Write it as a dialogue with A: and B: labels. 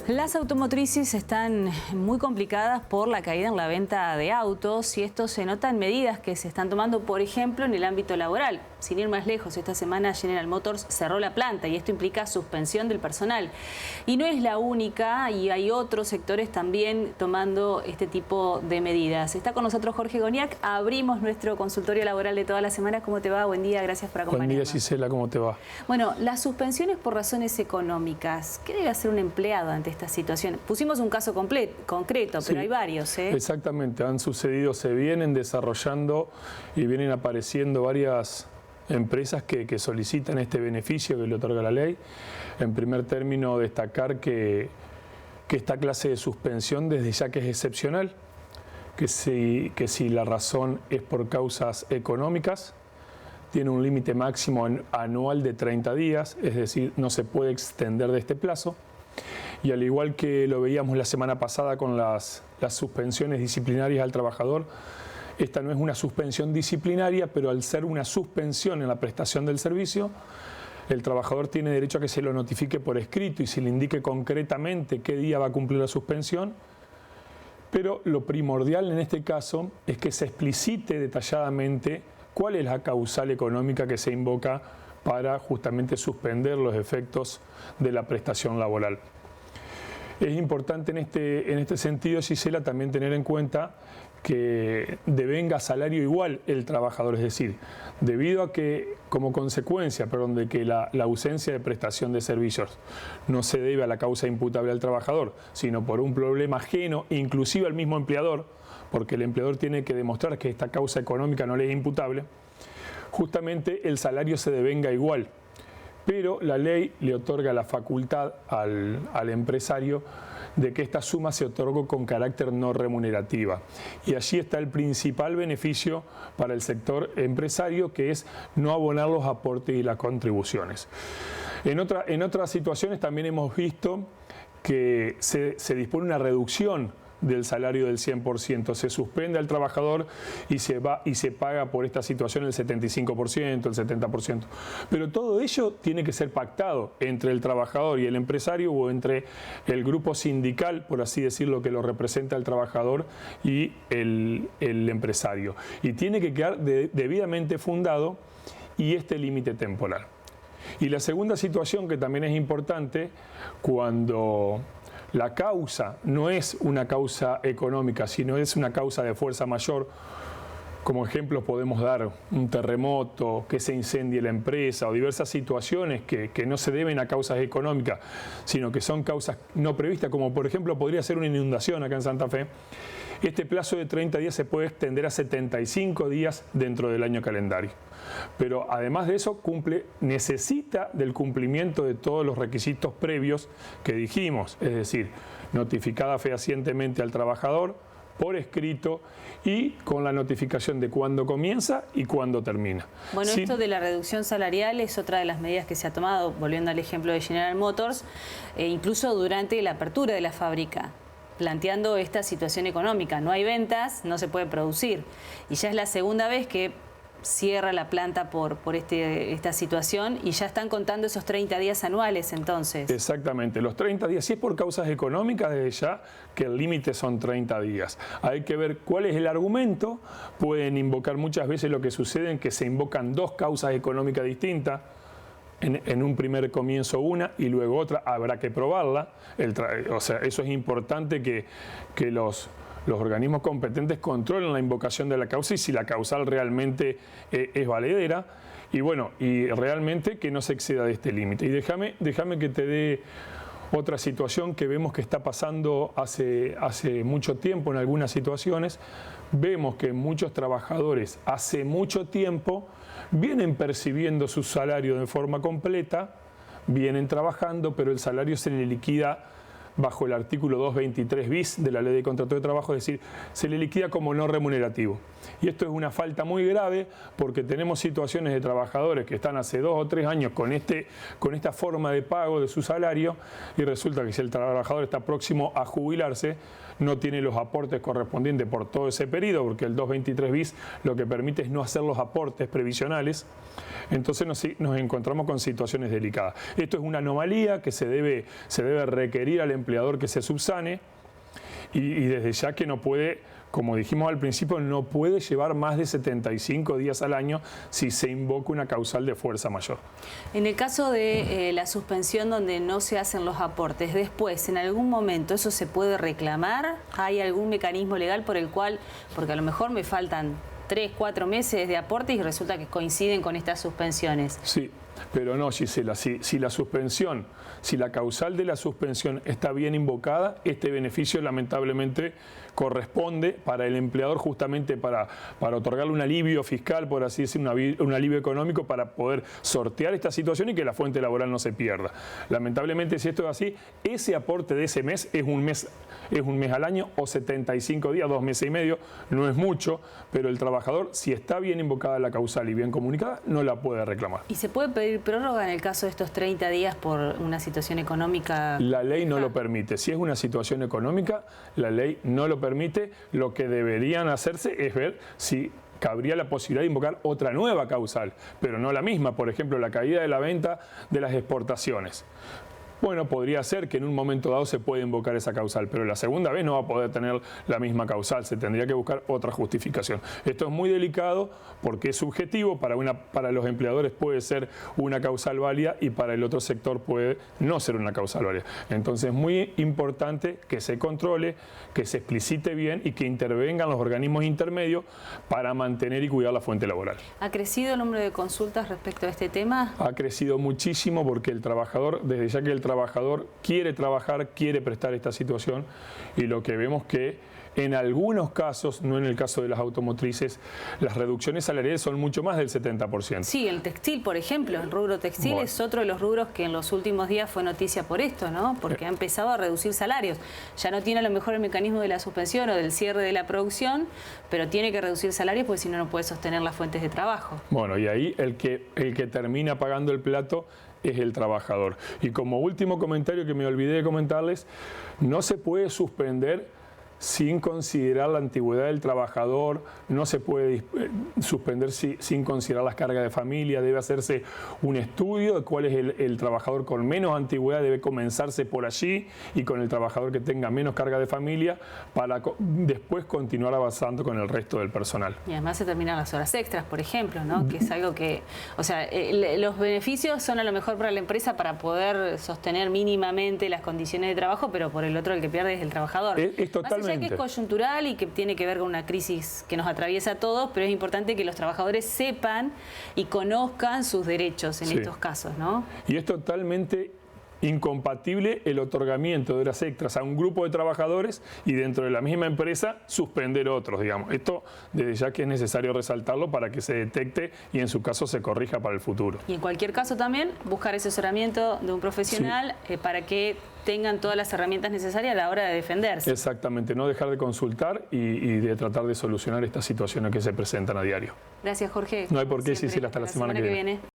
A: Las automotrices están muy complicadas por la caída en la venta de autos y esto se nota en medidas que se están tomando, por ejemplo, en el ámbito laboral. Sin ir más lejos, esta semana General Motors cerró la planta y esto implica suspensión del personal. Y no es la única, y hay otros sectores también tomando este tipo de medidas. Está con nosotros Jorge Goniak. Abrimos nuestro consultorio laboral de toda la semana. ¿Cómo te va? Buen día, gracias por acompañarnos.
B: Buen día, Gisela, ¿cómo te va?
A: Bueno, las suspensiones por razones económicas. ¿Qué debe hacer un empleado ante esta situación? Pusimos un caso concreto, pero hay varios, ¿eh?
B: Exactamente, han sucedido, se vienen desarrollando y vienen apareciendo varias empresas que solicitan este beneficio que le otorga la ley. En primer término, destacar que esta clase de suspensión desde ya que es excepcional, que si la razón es por causas económicas, tiene un límite máximo anual de 30 días, es decir, no se puede extender de este plazo. Y al igual que lo veíamos la semana pasada con las suspensiones disciplinarias al trabajador, esta no es una suspensión disciplinaria, pero al ser una suspensión en la prestación del servicio, el trabajador tiene derecho a que se lo notifique por escrito y se le indique concretamente qué día va a cumplir la suspensión. Pero lo primordial en este caso es que se explicite detalladamente cuál es la causal económica que se invoca para justamente suspender los efectos de la prestación laboral. Es importante en este sentido, Gisela, también tener en cuenta que devenga salario igual el trabajador, es decir, debido a que como consecuencia, de que la ausencia de prestación de servicios no se debe a la causa imputable al trabajador, sino por un problema ajeno, inclusive al mismo empleador, porque el empleador tiene que demostrar que esta causa económica no le es imputable, justamente el salario se devenga igual. Pero la ley le otorga la facultad al empresario de que esta suma se otorgó con carácter no remunerativa. Y allí está el principal beneficio para el sector empresario, que es no abonar los aportes y las contribuciones. En otras situaciones también hemos visto que se dispone una reducción del salario del 100%, se suspende al trabajador y se paga por esta situación el 75%, el 70%. Pero todo ello tiene que ser pactado entre el trabajador y el empresario o entre el grupo sindical, por así decirlo, que lo representa el trabajador y el empresario. Y tiene que quedar debidamente fundado y este límite temporal. Y la segunda situación que también es importante, cuando la causa no es una causa económica, sino es una causa de fuerza mayor. Como ejemplos podemos dar un terremoto, que se incendie la empresa o diversas situaciones que no se deben a causas económicas, sino que son causas no previstas, como por ejemplo podría ser una inundación acá en Santa Fe. Este plazo de 30 días se puede extender a 75 días dentro del año calendario. Pero además de eso necesita del cumplimiento de todos los requisitos previos que dijimos, es decir, notificada fehacientemente al trabajador, por escrito y con la notificación de cuándo comienza y cuándo termina.
A: Bueno, esto de la reducción salarial es otra de las medidas que se ha tomado, volviendo al ejemplo de General Motors, incluso durante la apertura de la fábrica, planteando esta situación económica. No hay ventas, no se puede producir. Y ya es la segunda vez que cierra la planta por esta situación y ya están contando esos 30 días anuales entonces.
B: Exactamente, los 30 días, si es por causas económicas, desde ya que el límite son 30 días. Hay que ver cuál es el argumento, pueden invocar muchas veces lo que sucede en que se invocan dos causas económicas distintas, en un primer comienzo una y luego otra, habrá que probarla. O sea, eso es importante que los organismos competentes controlen la invocación de la causa y si la causal realmente es valedera y bueno, y realmente que no se exceda de este límite. Y déjame que te dé otra situación que vemos que está pasando hace mucho tiempo en algunas situaciones. Vemos que muchos trabajadores hace mucho tiempo vienen percibiendo su salario de forma completa, vienen trabajando, pero el salario se le liquida bajo el artículo 223 bis de la Ley de Contrato de Trabajo, es decir, se le liquida como no remunerativo. Y esto es una falta muy grave porque tenemos situaciones de trabajadores que están hace 2 o 3 años con esta forma de pago de su salario y resulta que si el trabajador está próximo a jubilarse, no tiene los aportes correspondientes por todo ese periodo, porque el 223 bis lo que permite es no hacer los aportes previsionales. Entonces nos encontramos con situaciones delicadas. Esto es una anomalía que se debe requerir al empleador que se subsane y desde ya que no puede, como dijimos al principio, no puede llevar más de 75 días al año si se invoca una causal de fuerza mayor.
A: En el caso de la suspensión donde no se hacen los aportes, después, en algún momento, ¿eso se puede reclamar? ¿Hay algún mecanismo legal por el cual, porque a lo mejor me faltan 3, 4 meses de aportes y resulta que coinciden con estas suspensiones?
B: Sí, pero no, Gisela, si la suspensión, si la causal de la suspensión está bien invocada, este beneficio lamentablemente corresponde para el empleador justamente para otorgarle un alivio fiscal, por así decir, un alivio económico para poder sortear esta situación y que la fuente laboral no se pierda. Lamentablemente, si esto es así, ese aporte de ese mes es un mes al año o 75 días, 2 meses y medio, no es mucho, pero el trabajador, si está bien invocada la causal y bien comunicada, no la puede reclamar.
A: ¿Y se puede pedir prórroga en el caso de estos 30 días por una situación económica?
B: La ley no lo permite. Si es una situación económica, la ley no lo permite. Lo que deberían hacerse es ver si cabría la posibilidad de invocar otra nueva causal, pero no la misma. Por ejemplo, la caída de la venta de las exportaciones. Bueno, podría ser que en un momento dado se pueda invocar esa causal, pero la segunda vez no va a poder tener la misma causal, se tendría que buscar otra justificación. Esto es muy delicado porque es subjetivo, para los empleadores puede ser una causal válida y para el otro sector puede no ser una causal válida. Entonces es muy importante que se controle, que se explicite bien y que intervengan los organismos intermedios para mantener y cuidar la fuente laboral.
A: ¿Ha crecido el número de consultas respecto a este tema?
B: Ha crecido muchísimo porque el trabajador, desde ya que el trabajador quiere trabajar, quiere prestar esta situación y lo que vemos que en algunos casos, no en el caso de las automotrices, las reducciones salariales son mucho más del 70%.
A: Sí, el textil, por ejemplo, el rubro textil es otro de los rubros que en los últimos días fue noticia por esto, ¿no? Porque ha empezado a reducir salarios. Ya no tiene a lo mejor el mecanismo de la suspensión o del cierre de la producción, pero tiene que reducir salarios porque si no, no puede sostener las fuentes de trabajo.
B: Bueno, y ahí el que termina pagando el plato es el trabajador. Y como último comentario que me olvidé de comentarles, no se puede suspender sin considerar la antigüedad del trabajador, no se puede suspender sin considerar las cargas de familia, debe hacerse un estudio de cuál es el trabajador con menos antigüedad, debe comenzarse por allí y con el trabajador que tenga menos carga de familia para después continuar avanzando con el resto del personal.
A: Y además se terminan las horas extras, por ejemplo, ¿no? Que es algo que, o sea, los beneficios son a lo mejor para la empresa para poder sostener mínimamente las condiciones de trabajo, pero por el otro el que pierde es el trabajador.
B: Es totalmente.
A: Ya que es coyuntural y que tiene que ver con una crisis que nos atraviesa a todos, pero es importante que los trabajadores sepan y conozcan sus derechos en estos casos, ¿no?
B: Y es totalmente incompatible el otorgamiento de horas extras a un grupo de trabajadores y dentro de la misma empresa suspender otros, digamos. Esto desde ya que es necesario resaltarlo para que se detecte y en su caso se corrija para el futuro.
A: Y en cualquier caso también buscar asesoramiento de un profesional para que tengan todas las herramientas necesarias a la hora de defenderse.
B: Exactamente, no dejar de consultar y de tratar de solucionar estas situaciones que se presentan a diario.
A: Gracias, Jorge.
B: No hay por qué, Gisela, hasta la semana que viene.